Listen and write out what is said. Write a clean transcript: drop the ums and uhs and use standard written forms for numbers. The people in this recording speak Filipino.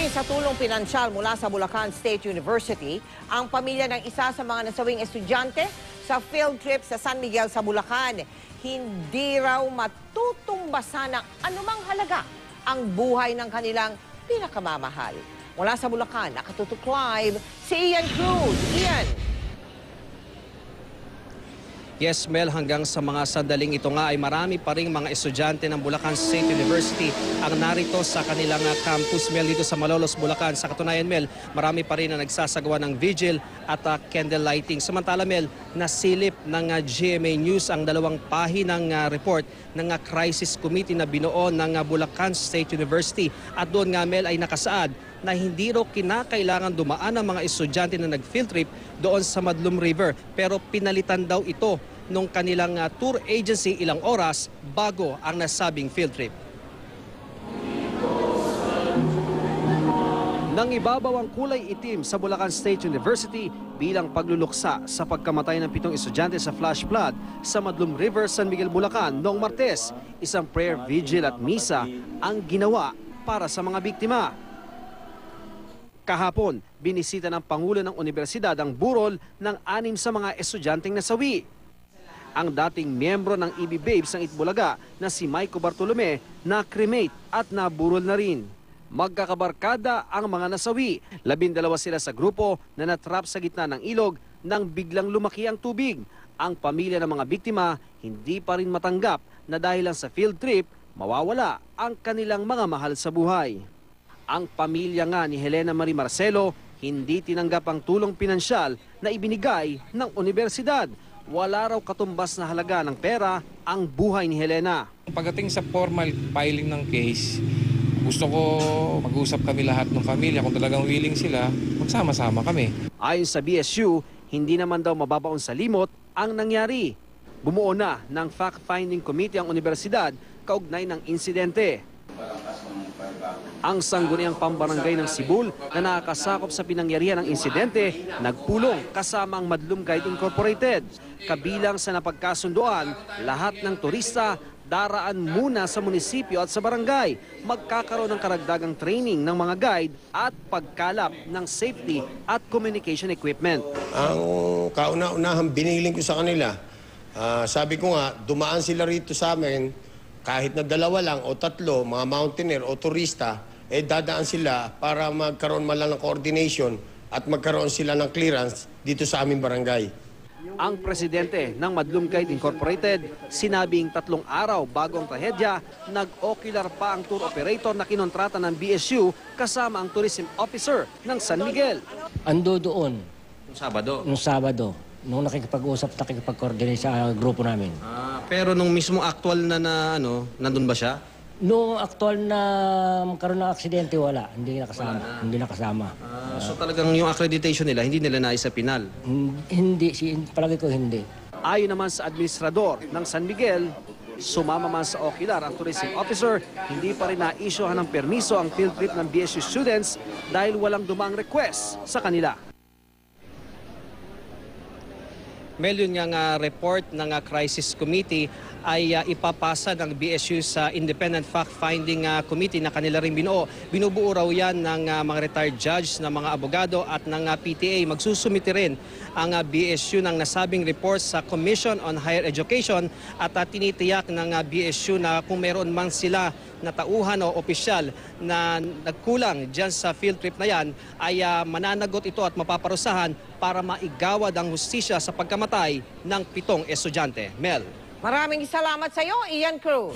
Humingi sa tulong pinansyal mula sa Bulacan State University ang pamilya ng isa sa mga nasawing estudyante sa field trip sa San Miguel sa Bulacan. Hindi raw matutumbasan ng anumang halaga ang buhay ng kanilang pinakamamahal. Mula sa Bulacan, nakatutok live si Ian Cruz. Ian! Yes, Mel, hanggang sa mga sandaling ito nga ay marami pa ring mga estudyante ng Bulacan State University ang narito sa kanilang campus, Mel, dito sa Malolos, Bulacan. Sa katunayan, Mel, marami pa rin na nagsasagawa ng vigil at candle lighting. Samantala, Mel, nasilip ng GMA News ang dalawang pahinang report ng Crisis Committee na binuo ng Bulacan State University. At doon nga, Mel, ay nakasaad na hindi raw kinakailangan dumaan ang mga estudyante na nag-field trip doon sa Madlum River. Pero pinalitan daw ito nung kanilang tour agency ilang oras bago ang nasabing field trip. Nang ibabaw ang kulay itim sa Bulacan State University bilang pagluluksa sa pagkamatay ng 7 estudyante sa flash flood sa Madlum River, San Miguel, Bulacan noong Martes, isang prayer vigil at misa ang ginawa para sa mga biktima. Kahapon, binisita ng Pangulo ng Universidad ang burol ng 6 sa mga estudyanteng nasawi. Ang dating miyembro ng EB Babes ng Itbulaga na si Maiko Bartolome na cremate at naburol na rin. Magkakabarkada ang mga nasawi. 12 sila sa grupo na natrap sa gitna ng ilog nang biglang lumaki ang tubig. Ang pamilya ng mga biktima hindi pa rin matanggap na dahil lang sa field trip, mawawala ang kanilang mga mahal sa buhay. Ang pamilya nga ni Helena Marie Marcelo hindi tinanggap ang tulong pinansyal na ibinigay ng universidad. Wala raw katumbas na halaga ng pera ang buhay ni Helena. Pagdating sa formal filing ng case, gusto ko mag-usap kami lahat ng pamilya. Kung talagang willing sila, magsama-sama kami. Ayon sa BSU, hindi naman daw mababaon sa limot ang nangyari. Bumuo na ng fact-finding committee ang universidad kaugnay ng insidente. Ang sangguniang pambarangay ng Sibul na nakakasakop sa pinangyarihan ng insidente, nagpulong kasama ang Madlum Guide Incorporated. Kabilang sa napagkasunduan, lahat ng turista daraan muna sa munisipyo at sa barangay. Magkakaroon ng karagdagang training ng mga guide at pagkalap ng safety at communication equipment. Ang kauna-unahang biniling ko sa kanila, sabi ko nga, dumaan sila rito sa amin, kahit na 2 lang o 3, mga mountaineer o turista, dadaan sila para magkaroon man lang ng coordination at magkaroon sila ng clearance dito sa aming barangay. Ang presidente ng Madlum Guide Incorporated, sinabing 3 araw bago ang trahedya, nag-ocular pa ang tour operator na kinontrata ng BSU kasama ang tourism officer ng San Miguel. Ando doon. Nung Sabado? Nung nakikipag-coordinate sa grupo namin. Pero nung mismo actual na nandun ba siya? Noong aktual na magkaroon ng aksidente, wala. Hindi nakasama. So talagang yung accreditation nila, hindi nila naisa pinal? Hindi. Palagi ko hindi. Ayon naman sa administrador ng San Miguel, sumama man sa ocular ang tourism officer, hindi pa rin na-issuehan ng permiso ang field trip ng BSU students dahil walang dumang request sa kanila. Mel, yun nga report ng Crisis Committee ay ipapasa ng BSU sa Independent Fact-Finding Committee na kanila rin binuo. Binubuo raw yan ng mga retired judge, ng mga abogado at ng PTA. Magsusumiti rin ang BSU ng nasabing report sa Commission on Higher Education at tinitiyak ng BSU na kung meron man sila na tauhan o opisyal na nagkulang dyan sa field trip na yan, ay mananagot ito at mapaparusahan para maigawad ang hustisya sa pagkamatay ng 7 estudyante. Mel. Maraming salamat sa iyo, Ian Cruz.